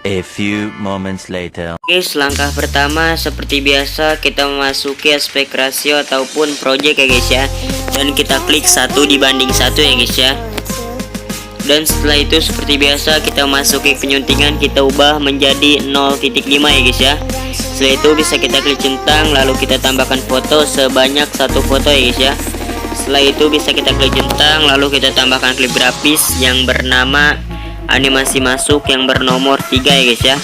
A few moments later. Oke, langkah pertama seperti biasa kita memasuki aspek rasio ataupun project ya guys ya. Dan kita klik 1 dibanding 1 ya guys ya. Dan setelah itu seperti biasa kita masuki penyuntingan, kita ubah menjadi 0.5 ya guys ya. Setelah itu bisa kita klik centang, lalu kita tambahkan foto sebanyak 1 foto ya guys ya. Setelah itu bisa kita klik centang, lalu kita tambahkan klip grafis yang bernama animasi masuk yang bernomor 3 ya guys ya.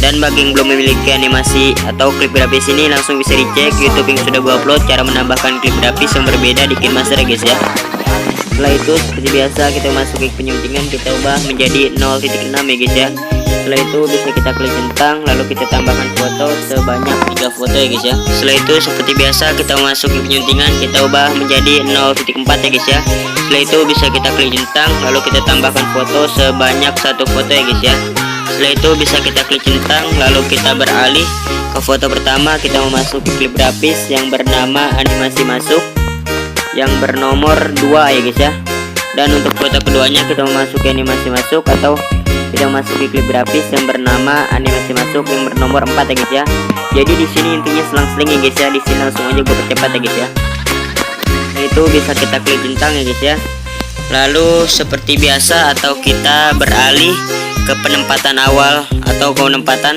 Dan bagi yang belum memiliki animasi atau klip grafis ini, langsung bisa dicek YouTube yang sudah gua upload cara menambahkan klip grafis yang berbeda di KineMaster ya guys ya. Setelah itu seperti biasa kita masuki penyuntingan, kita ubah menjadi 0.6 ya guys ya. Setelah itu bisa kita klik centang, lalu kita tambahkan foto sebanyak 3 foto ya guys ya. Setelah itu seperti biasa kita masuki penyuntingan, kita ubah menjadi 0.4 ya guys ya. Setelah itu bisa kita klik centang, lalu kita tambahkan foto sebanyak 1 foto ya guys ya. Setelah itu bisa kita klik centang, lalu kita beralih ke foto pertama, kita memasuki klip grafis yang bernama animasi masuk yang bernomor 2 ya guys ya. Dan untuk foto keduanya kita memasuki animasi masuk atau kita memasuki klip grafis yang bernama animasi masuk yang bernomor 4 ya guys ya. Jadi di sini intinya selang-seling ya guys ya. Di sini langsung aja gue percepat ya guys ya. Itu bisa kita klik centang ya guys ya. Lalu seperti biasa atau kita beralih ke penempatan awal atau ke penempatan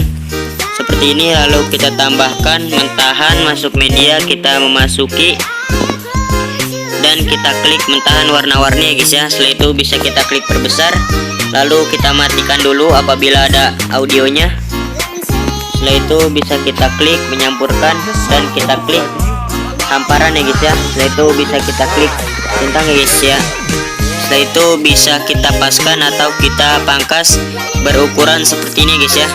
seperti ini, lalu kita tambahkan mentahan masuk media, kita memasuki dan kita klik mentahan warna-warni ya guys ya. Setelah itu bisa kita klik perbesar, lalu kita matikan dulu apabila ada audionya. Setelah itu bisa kita klik menyampurkan dan kita klik hamparan ya guys ya. Setelah itu bisa kita klik centang ya guys ya. Setelah itu bisa kita paskan atau kita pangkas berukuran seperti ini guys ya.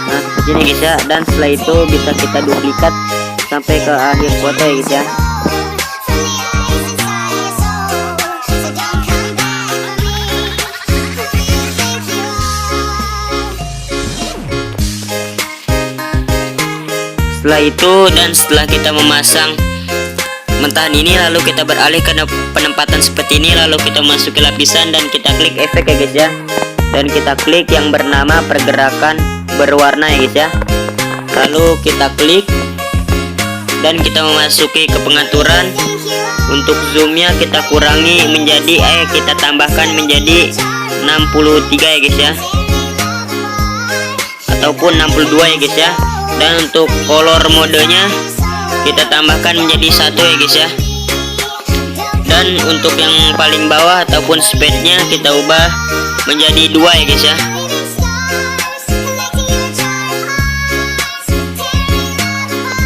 Nah seperti ini guys ya. Dan setelah itu bisa kita duplikat sampai ke akhir foto ya guys ya. Setelah itu dan setelah kita memasang mentahan ini, lalu kita beralih ke penempatan seperti ini, lalu kita masuki lapisan dan kita klik efek ya guys ya. Dan kita klik yang bernama pergerakan berwarna ya guys ya. Lalu kita klik dan kita memasuki ke pengaturan. Untuk zoomnya kita kurangi menjadi kita tambahkan menjadi 63 ya guys ya, ataupun 62 ya guys ya. Dan untuk color modenya kita tambahkan menjadi 1 ya guys ya. Dan untuk yang paling bawah ataupun speednya kita ubah menjadi 2 ya guys ya.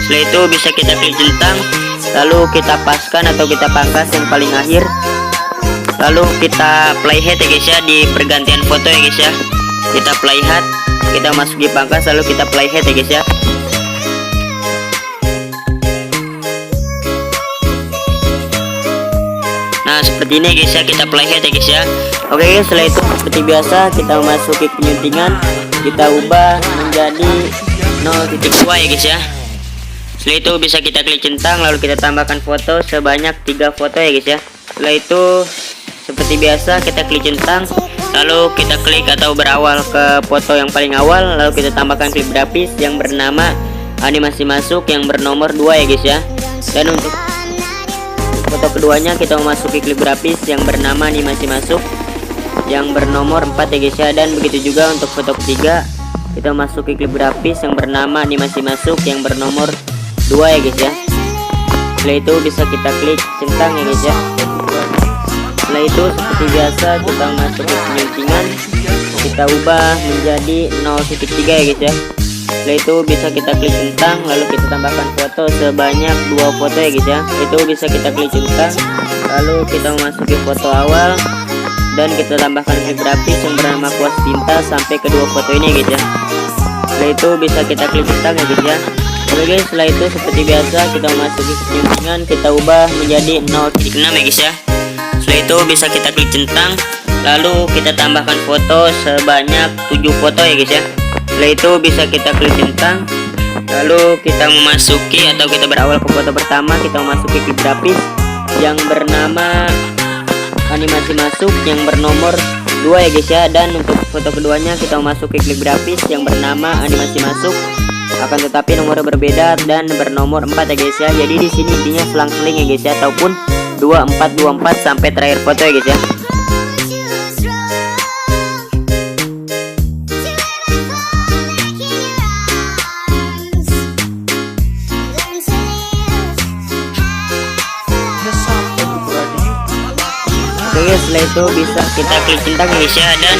Setelah itu bisa kita klik centang, lalu kita paskan atau kita pangkas yang paling akhir, lalu kita playhead ya guys ya di pergantian foto ya guys ya. Kita playhead, kita masuki pangkas, lalu kita playhead ya guys ya. Nah seperti ini guys ya, kita playhead ya guys ya. Oke guys, setelah itu seperti biasa kita memasuki penyuntingan, kita ubah menjadi 0.2 ya guys ya. Setelah itu bisa kita klik centang, lalu kita tambahkan foto sebanyak 3 foto ya guys ya. Setelah itu seperti biasa kita klik centang, lalu kita klik atau berawal ke foto yang paling awal, lalu kita tambahkan klip grafis yang bernama animasi masuk yang bernomor 2 ya guys ya. Dan untuk foto keduanya kita memasuki klip grafis yang bernama animasi masuk yang bernomor 4 ya guys ya. Dan begitu juga untuk foto ketiga kita memasuki klip grafis yang bernama animasi masuk yang bernomor 2 ya guys ya. Setelah itu bisa kita klik centang ya guys ya. Setelah itu seperti biasa kita masuki penyuntingan, kita ubah menjadi 0.3 ya guys ya. Setelah itu bisa kita klik centang, lalu kita tambahkan foto sebanyak 2 foto ya guys ya. Itu bisa kita klik centang, lalu kita memasuki foto awal dan kita tambahkan klip grafis yang bernama kuas tinta sampai kedua foto ini guys ya. Setelah itu bisa kita klik centang ya guys ya. Oke guys, setelah itu seperti biasa kita masuki ke penyuntingan, kita ubah menjadi 0.6 ya guys ya. Setelah itu bisa kita klik centang, lalu kita tambahkan foto sebanyak 7 foto ya guys ya. Setelah itu bisa kita klik centang, lalu kita memasuki atau kita berawal ke foto pertama, kita memasuki klip grafis yang bernama animasi masuk yang bernomor 2 ya guys ya. Dan untuk foto keduanya kita memasuki klip grafis yang bernama animasi masuk, akan tetapi nomornya berbeda dan bernomor 4 ya guys ya. Jadi di sini intinya selang-seling ya guys ya, ataupun 2424 sampai terakhir foto ya guys ya. Oke, setelah itu bisa kita klik centang guys ya, dan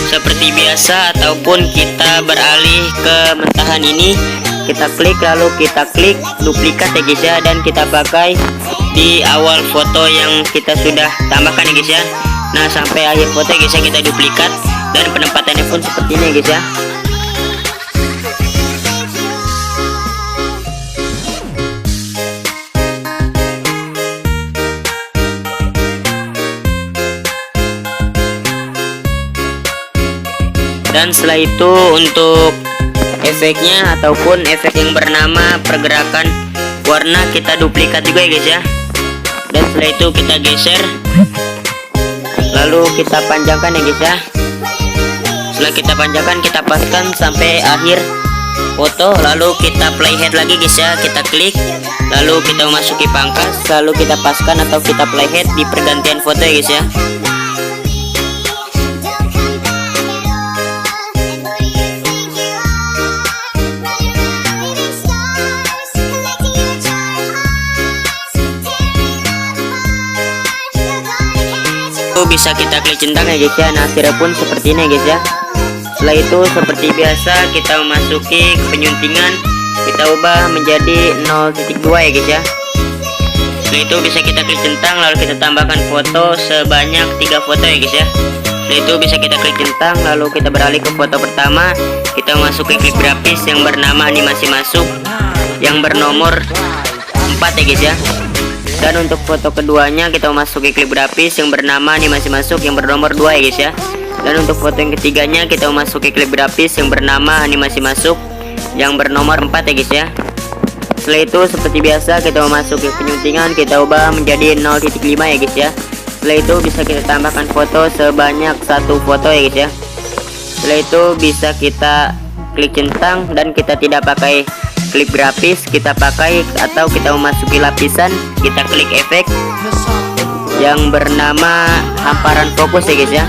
seperti biasa ataupun kita beralih ke mentahan ini, kita klik lalu kita klik duplikat ya guys ya, dan kita pakai di awal foto yang kita sudah tambahkan ya guys ya. Nah sampai akhir foto ya guys ya kita duplikat, dan penempatannya pun seperti ini ya guys ya. Dan setelah itu untuk efeknya ataupun efek yang bernama pergerakan warna kita duplikat juga ya guys ya. Dan setelah itu kita geser, lalu kita panjangkan ya guys ya. Setelah kita panjangkan, kita paskan sampai akhir foto, lalu kita playhead lagi guys ya. Kita klik, lalu kita memasuki pangkas, lalu kita paskan atau kita playhead di pergantian foto ya guys ya. Bisa kita klik centang ya guys ya. Nah hasilnya pun seperti ini ya guys ya. Setelah itu seperti biasa kita memasuki ke penyuntingan, kita ubah menjadi 0.2 ya guys ya. Setelah itu bisa kita klik centang, lalu kita tambahkan foto sebanyak 3 foto ya guys ya. Setelah itu bisa kita klik centang, lalu kita beralih ke foto pertama, kita memasuki klip grafis yang bernama animasi masuk yang bernomor 4 ya guys ya. Dan untuk foto keduanya kita memasuki klip grafis yang bernama animasi masuk yang bernomor 2 ya guys ya. Dan untuk foto yang ketiganya kita memasuki klip grafis yang bernama animasi masuk yang bernomor 4 ya guys ya. Setelah itu seperti biasa kita memasuki penyuntingan, kita ubah menjadi 0.5 ya guys ya. Setelah itu bisa kita tambahkan foto sebanyak 1 foto ya guys ya. Setelah itu bisa kita klik centang, dan kita tidak pakai klip grafis, kita pakai atau kita memasuki lapisan, kita klik efek yang bernama hamparan fokus ya guys ya.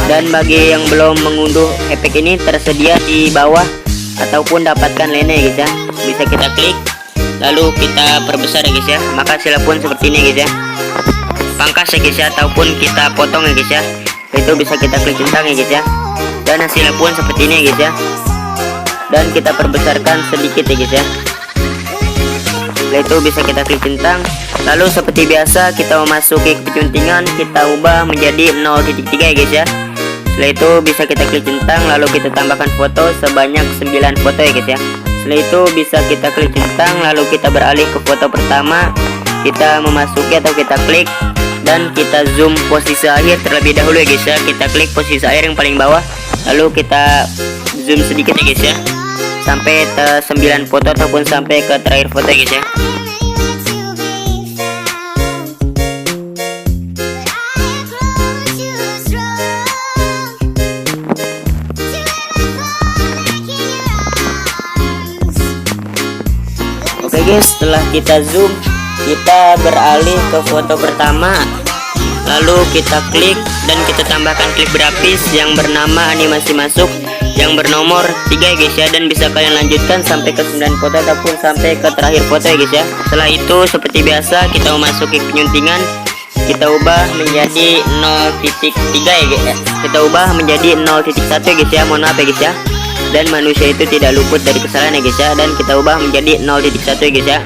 Dan bagi yang belum mengunduh efek ini, tersedia di bawah ataupun dapatkan lainnya ya guys ya. Bisa kita klik lalu kita perbesar ya guys ya, maka hasilnya pun seperti ini guys ya. Pangkas ya guys ya, ataupun kita potong ya guys ya. Itu bisa kita klik centang ya guys ya, dan hasilnya pun seperti ini ya guys ya. Dan kita perbesarkan sedikit ya guys ya. Setelah itu bisa kita klik centang, lalu seperti biasa kita memasuki ke penyuntingan, kita ubah menjadi 0.3 ya guys ya. Setelah itu bisa kita klik centang, lalu kita tambahkan foto sebanyak 9 foto ya guys ya. Setelah itu bisa kita klik centang, lalu kita beralih ke foto pertama, kita memasuki atau kita klik dan kita zoom posisi akhir terlebih dahulu ya guys ya. Kita klik posisi akhir yang paling bawah, lalu kita zoom sedikit ya guys ya, sampai ke 9 foto ataupun sampai ke terakhir foto ya guys ya. Oke guys, setelah kita zoom, kita beralih ke foto pertama, lalu kita klik dan kita tambahkan klip grafis yang bernama animasi masuk yang bernomor 3 ya guys ya. Dan bisa kalian lanjutkan sampai ke 9 foto ataupun sampai ke terakhir foto ya guys ya. Setelah itu seperti biasa kita memasuki penyuntingan, kita ubah menjadi 0.3 ya guys ya. Kita ubah menjadi 0.1 ya guys ya, mohon maaf ya guys ya. Dan manusia itu tidak luput dari kesalahan ya guys ya. Dan kita ubah menjadi 0.1 ya guys ya.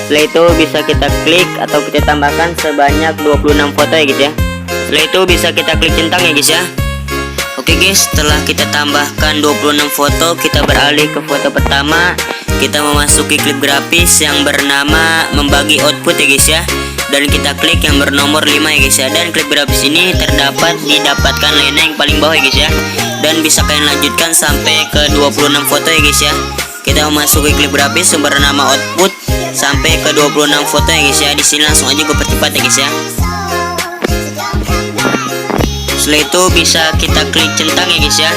Setelah itu bisa kita klik atau kita tambahkan sebanyak 26 foto ya guys ya. Setelah itu bisa kita klik centang ya guys ya. Oke guys, setelah kita tambahkan 26 foto, kita beralih ke foto pertama. Kita memasuki klip grafis yang bernama membagi output ya guys ya. Dan kita klik yang bernomor 5 ya guys ya. Dan klip grafis ini didapatkan lainnya yang paling bawah ya guys ya. Dan bisa kalian lanjutkan sampai ke 26 foto ya guys ya. Kita memasuki klip grafis yang bernama output sampai ke 26 foto ya guys ya. Di sini langsung aja gue percepat ya guys ya. Setelah itu bisa kita klik centang ya guys ya.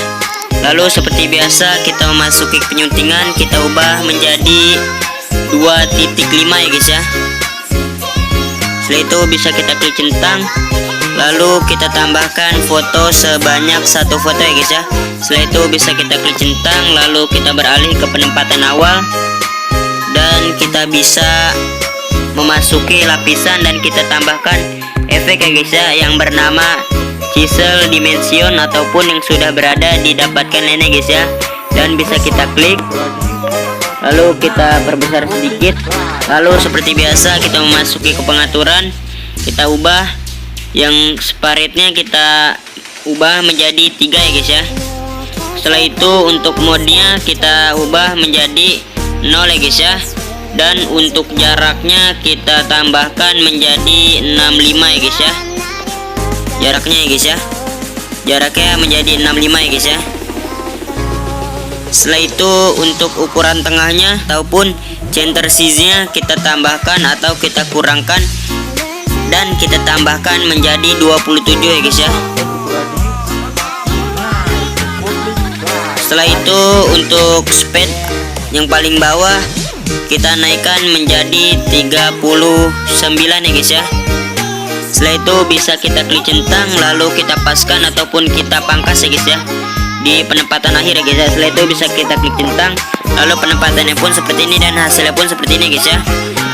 Lalu seperti biasa kita memasuki penyuntingan, kita ubah menjadi 2.5 ya guys ya. Setelah itu bisa kita klik centang, lalu kita tambahkan foto sebanyak 1 foto ya guys ya. Setelah itu bisa kita klik centang, lalu kita beralih ke penempatan awal dan kita bisa memasuki lapisan dan kita tambahkan efek ya guys ya yang bernama chisel dimension ataupun yang sudah berada didapatkan ini guys ya. Dan bisa kita klik, lalu kita perbesar sedikit. Lalu seperti biasa kita memasuki ke pengaturan, kita ubah yang separetnya kita ubah menjadi 3 ya guys ya. Setelah itu untuk modenya kita ubah menjadi 0 ya guys ya. Dan untuk jaraknya kita tambahkan menjadi 65 ya guys ya. Jaraknya ya guys ya, jaraknya menjadi 65 ya guys ya. Setelah itu untuk ukuran tengahnya ataupun center size-nya kita tambahkan atau kita kurangkan dan kita tambahkan menjadi 27 ya guys ya. Setelah itu untuk speed yang paling bawah kita naikkan menjadi 39 ya guys ya. Setelah itu bisa kita klik centang, lalu kita paskan ataupun kita pangkas ya guys ya di penempatan akhir ya guys ya. Setelah itu bisa kita klik centang, lalu penempatannya pun seperti ini dan hasilnya pun seperti ini guys ya.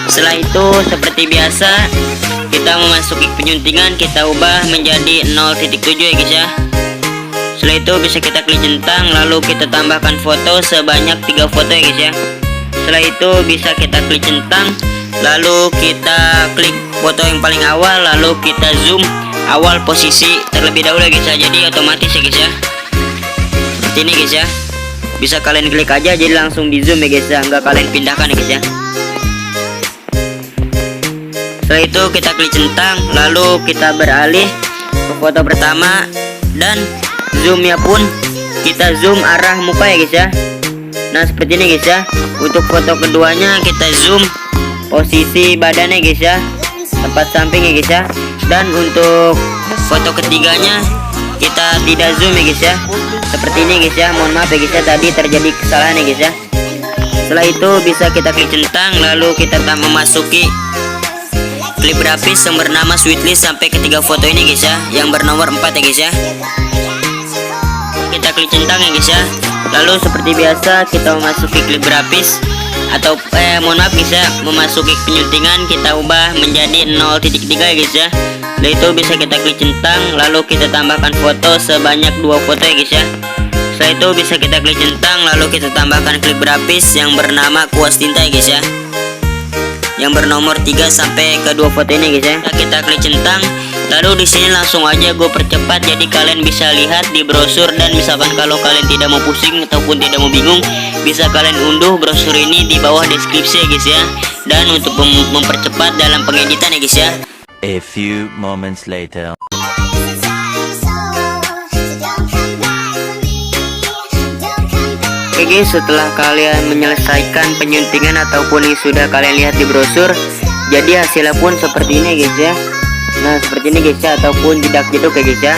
Setelah itu seperti biasa kita memasuki penyuntingan, kita ubah menjadi 0.7 ya guys ya. Setelah itu bisa kita klik centang, lalu kita tambahkan foto sebanyak 3 foto ya guys ya. Setelah itu bisa kita klik centang, lalu kita klik foto yang paling awal, lalu kita zoom awal posisi terlebih dahulu ya guys ya. Jadi otomatis ya guys ya, seperti ini guys ya. Bisa kalian klik aja jadi langsung di zoom ya guys ya, nggak kalian pindahkan ya guys ya. Setelah itu kita klik centang, lalu kita beralih ke foto pertama dan zoomnya pun kita zoom arah muka ya guys ya. Nah seperti ini guys ya. Untuk foto keduanya kita zoom posisi badannya guys ya, tempat samping ya guys ya. Dan untuk foto ketiganya kita tidak zoom ya guys ya, seperti ini guys ya. Mohon maaf ya guys ya, tadi terjadi kesalahan ya guys ya. Setelah itu bisa kita klik centang, lalu kita memasuki klip grafis yang bernama sweetlist sampai ketiga foto ini guys ya, yang bernomor 4 ya guys ya. Kita klik centang ya guys ya. Lalu seperti biasa kita memasuki klip grafis atau mohon maaf guys ya, memasuki penyuntingan, kita ubah menjadi 0.3 ya guys ya. Lalu itu bisa kita klik centang, lalu kita tambahkan foto sebanyak 2 foto ya guys ya. Setelah itu bisa kita klik centang, lalu kita tambahkan klip grafis yang bernama kuas tinta ya guys ya, yang bernomor 3 sampai ke 2 foto ini guys ya. Kita klik centang, lalu di sini langsung aja gue percepat jadi kalian bisa lihat di brosur. Dan misalkan kalau kalian tidak mau pusing ataupun tidak mau bingung, bisa kalian unduh brosur ini di bawah deskripsi ya guys ya. Dan untuk mempercepat dalam pengeditan ya guys ya. A few moments later. Oke guys, setelah kalian menyelesaikan penyuntingan ataupun yang sudah kalian lihat di brosur, jadi hasilnya pun seperti ini guys ya. Nah seperti ini guys ya, ataupun jedak-jeduk ya guys ya.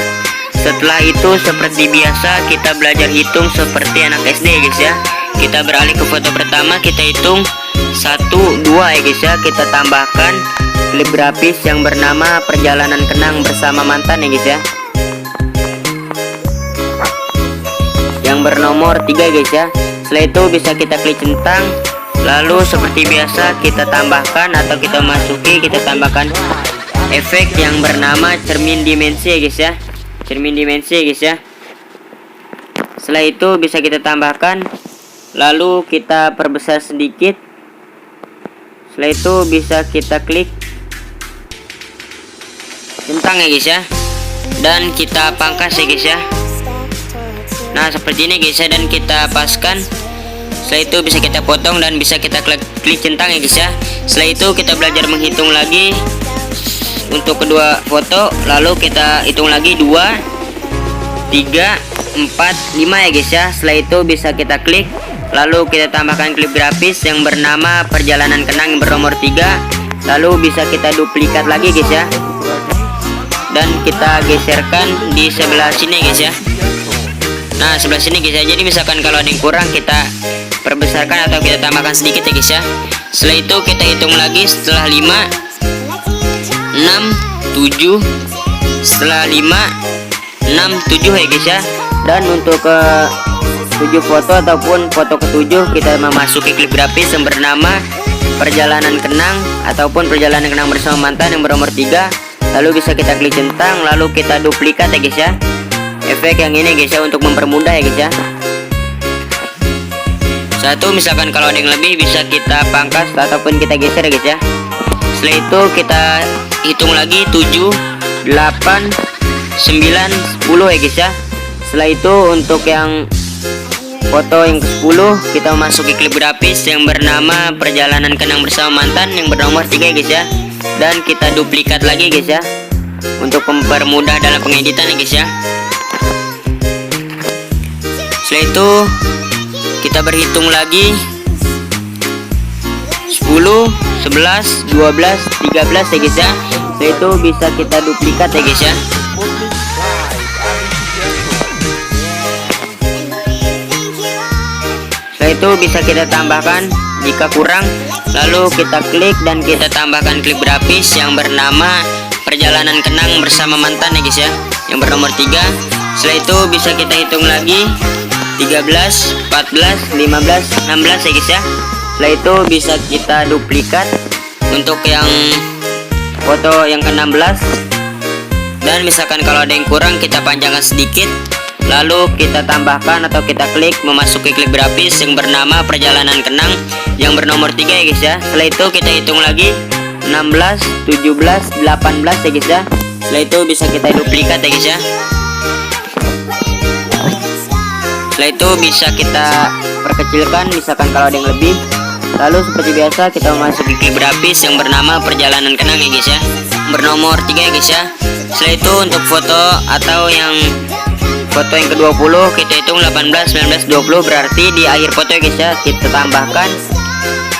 Setelah itu seperti biasa kita belajar hitung seperti anak SD ya guys ya. Kita beralih ke foto pertama, kita hitung 1, 2 ya guys ya. Kita tambahkan klip grafis yang bernama perjalanan kenang bersama mantan ya guys ya, yang bernomor 3 guys ya. Setelah itu bisa kita klik centang, lalu seperti biasa kita tambahkan atau kita masuki, kita tambahkan efek yang bernama cermin dimensi ya guys ya, cermin dimensi ya guys ya. Setelah itu bisa kita tambahkan, lalu kita perbesar sedikit. Setelah itu bisa kita klik centang ya guys ya. dan kita pangkas ya guys ya. Nah seperti ini guys ya, dan kita paskan. Setelah itu bisa kita potong dan bisa kita klik centang ya guys ya. Setelah itu kita belajar menghitung lagi untuk kedua foto, lalu kita hitung lagi 2, 3, 4, 5 ya guys ya. Setelah itu bisa kita klik, lalu kita tambahkan klip grafis yang bernama perjalanan kenang yang bernomor 3, lalu bisa kita duplikat lagi guys ya, dan kita geserkan di sebelah sini guys ya. Nah sebelah sini guys ya. Jadi misalkan kalau ada yang kurang kita perbesarkan atau kita tambahkan sedikit ya guys ya. Setelah itu kita hitung lagi setelah 5, 6, 7, setelah 5, 6, 7 ya guys ya. Dan untuk ke 7 foto ataupun foto ke-7 kita memasuki klip grafis yang bernama perjalanan kenang ataupun perjalanan kenang bersama mantan yang bernomor 3. Lalu bisa kita klik centang, lalu kita duplikat ya guys ya. Efek yang ini guys ya untuk mempermudah ya guys ya. Satu misalkan kalau ada yang lebih bisa kita pangkas ataupun kita geser ya guys ya. Setelah itu kita hitung lagi 7, 8, 9, 10 ya guys ya. Setelah itu untuk yang foto yang ke-10 kita memasuki klip grafis yang bernama perjalanan kenang bersama mantan yang bernomor 3 ya guys ya. Dan kita duplikat lagi guys ya untuk mempermudah dalam pengeditan ya guys ya. Setelah itu kita berhitung lagi 10, 11, 12, 13 ya guys ya. Setelah itu bisa kita duplikat ya guys ya. Setelah itu bisa kita tambahkan jika kurang, lalu kita klik dan kita tambahkan klip grafis yang bernama perjalanan kenang bersama mantan ya guys ya, yang bernomor 3. Setelah itu bisa kita hitung lagi 13, 14, 15, 16 ya guys ya. Setelah itu bisa kita duplikat untuk yang foto yang ke-16, dan misalkan kalau ada yang kurang kita panjangkan sedikit, lalu kita tambahkan atau kita klik memasuki klip grafis yang bernama perjalanan kenang yang bernomor 3 ya guys ya. Setelah itu kita hitung lagi 16, 17, 18 ya guys ya. Setelah itu bisa kita duplikat ya guys ya. Setelah itu bisa kita perkecilkan misalkan kalau ada yang lebih. Lalu seperti biasa kita memasuki klip grafis yang bernama perjalanan kenang ya guys ya, bernomor 3 ya guys ya. Setelah itu untuk foto atau yang foto yang ke-20 kita hitung 18, 19, 20, berarti di akhir foto ya guys ya kita tambahkan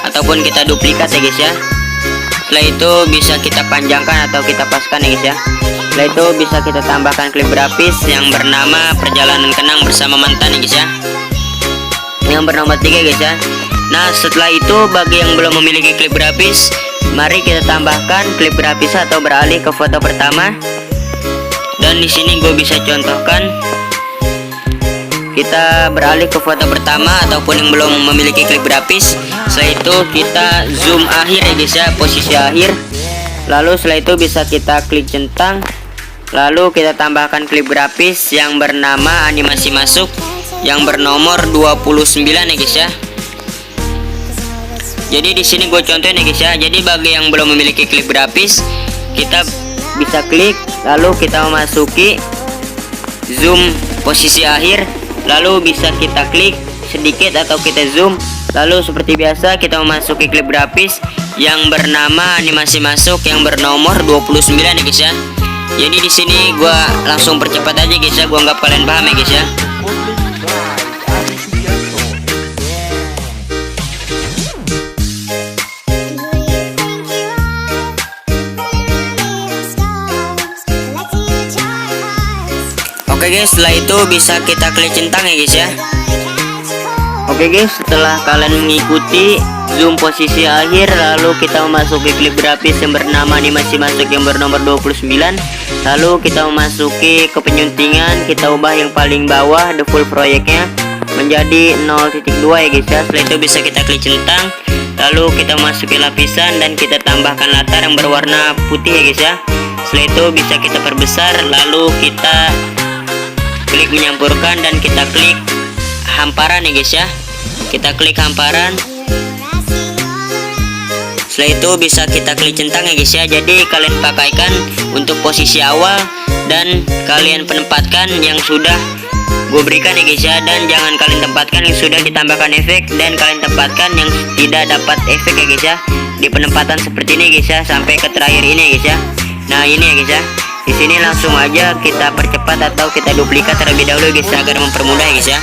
ataupun kita duplikat ya guys ya. Setelah itu bisa kita panjangkan atau kita paskan ya guys ya. Setelah itu bisa kita tambahkan klip grafis yang bernama perjalanan kenang bersama mantan ya guys ya, yang bernomor 3 ya guys ya. Nah setelah itu bagi yang belum memiliki klip grafis, mari kita tambahkan klip grafis atau beralih ke foto pertama. Dan di sini gue bisa contohkan, kita beralih ke foto pertama ataupun yang belum memiliki klip grafis. Setelah itu kita zoom akhir ya guys ya, posisi akhir. Lalu setelah itu bisa kita klik centang, lalu kita tambahkan klip grafis yang bernama animasi masuk yang bernomor 29 ya guys ya. Jadi di sini gue contohin ya guys ya. Jadi bagi yang belum memiliki klip grafis, kita bisa klik, lalu kita memasuki zoom posisi akhir, lalu bisa kita klik sedikit atau kita zoom, lalu seperti biasa kita memasuki klip grafis yang bernama animasi masuk yang bernomor 29 ya guys ya. Jadi di sini gue langsung percepat aja guys ya, gue anggap kalian paham ya guys ya. Oke guys, setelah itu bisa kita klik centang ya guys ya. Oke guys, setelah kalian mengikuti zoom posisi akhir, lalu kita memasuki klip grafis yang bernama animasi masuk yang bernomor 29, lalu kita memasuki ke penyuntingan, kita ubah yang paling bawah default proyeknya menjadi 0.2 ya guys ya. Setelah itu bisa kita klik centang, lalu kita masuki lapisan dan kita tambahkan latar yang berwarna putih ya guys ya. Setelah itu bisa kita perbesar, lalu kita klik menyampurkan dan kita klik hamparan ya guys ya. Kita klik hamparan. Setelah itu bisa kita klik centang ya guys ya. Jadi kalian pakaikan untuk posisi awal dan kalian penempatkan yang sudah gue berikan ya guys ya, dan jangan kalian tempatkan yang sudah ditambahkan efek, dan kalian tempatkan yang tidak dapat efek ya guys ya di penempatan seperti ini guys ya, sampai ke terakhir ini ya guys ya. Nah ini ya guys ya, di sini langsung aja kita percepat atau kita duplikat terlebih dahulu guys ya, agar mempermudah ya guys ya.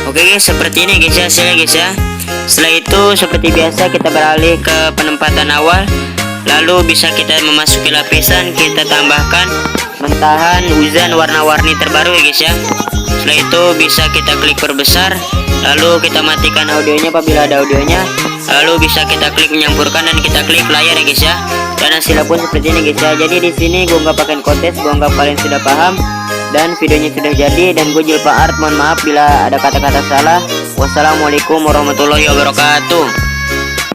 Oke guys, seperti ini guys ya hasilnya guys ya. Setelah itu seperti biasa kita beralih ke penempatan awal, lalu bisa kita memasuki lapisan, kita tambahkan mentahan uzan warna-warni terbaru ya guys ya. Setelah itu bisa kita klik perbesar, lalu kita matikan audionya apabila ada audionya, lalu bisa kita klik menyampurkan dan kita klik layar ya guys ya. Dan hasilnya pun seperti ini guys ya. Jadi di sini gue nggak pakai kontes, gue anggap kalian sudah paham dan videonya sudah jadi, dan gue Julpa Art mohon maaf bila ada kata-kata salah. Wassalamualaikum warahmatullahi wabarakatuh.